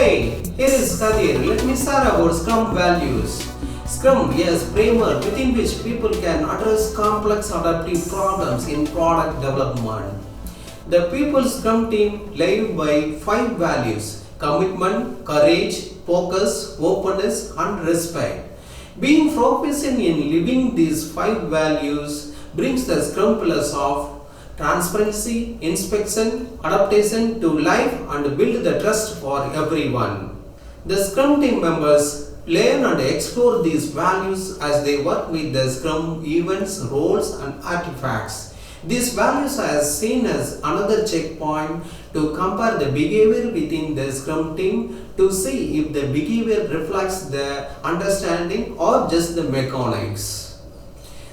Hey, here is Kadir. Let me share about Scrum Values. Scrum is a framework within which people can address complex adaptive problems in product development. The People Scrum team live by 5 values: commitment, courage, focus, openness, and respect. Being proficient in living these 5 values brings the Scrum pillars of transparency, inspection, adaptation to life and build the trust for everyone. The Scrum team members learn and explore these values as they work with the Scrum events, roles and artifacts. These values are seen as another checkpoint to compare the behavior within the Scrum team to see if the behavior reflects the understanding or just the mechanics.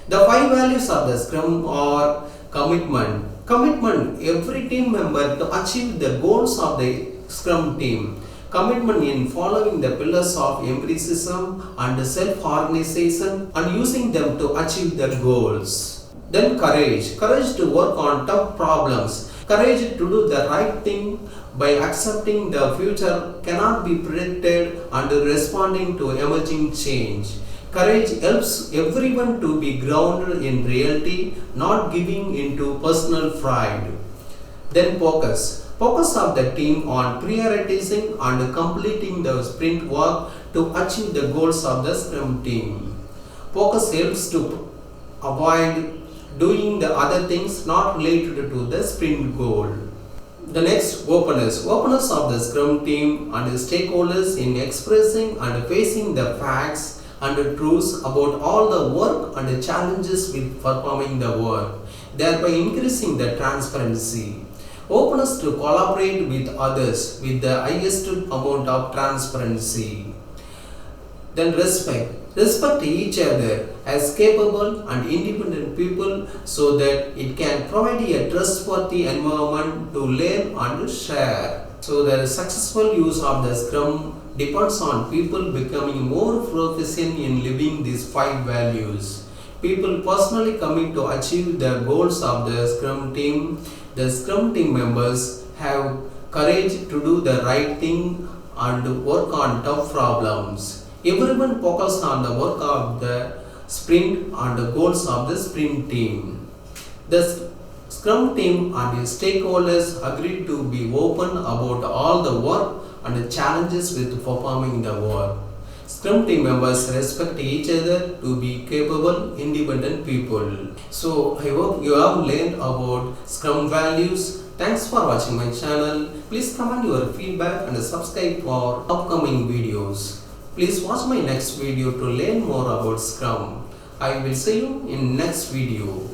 The 5 values of the Scrum are commitment. Commitment every team member to achieve the goals of the Scrum team. Commitment in following the pillars of empiricism and self-organization and using them to achieve their goals. Then courage. Courage to work on tough problems. Courage to do the right thing by accepting the future cannot be predicted and responding to emerging change. Courage helps everyone to be grounded in reality, not giving into personal pride. Then focus. Focus of the team on prioritizing and completing the sprint work to achieve the goals of the Scrum team. Focus helps to avoid doing the other things not related to the sprint goal. The next, openness. Openness of the Scrum team and stakeholders in expressing and facing the facts and truths about all the work and the challenges with performing the work, thereby increasing the transparency. Openness to collaborate with others with the highest amount of transparency. Then respect. Respect each other as capable and independent people so that it can provide a trustworthy environment to learn and share. So the successful use of the Scrum depends on people becoming more proficient in living these 5 values. People personally commit to achieve the goals of the Scrum team. The Scrum team members have courage to do the right thing and work on tough problems. Everyone focuses on the work of the sprint and the goals of the sprint team. The Scrum team and its stakeholders agree to be open about all the work and the challenges with performing the work. Scrum team members respect each other to be capable, independent people. So I hope you have learned about Scrum values. Thanks for watching my channel. Please comment your feedback and subscribe for upcoming videos. Please watch my next video to learn more about Scrum. I will see you in next video.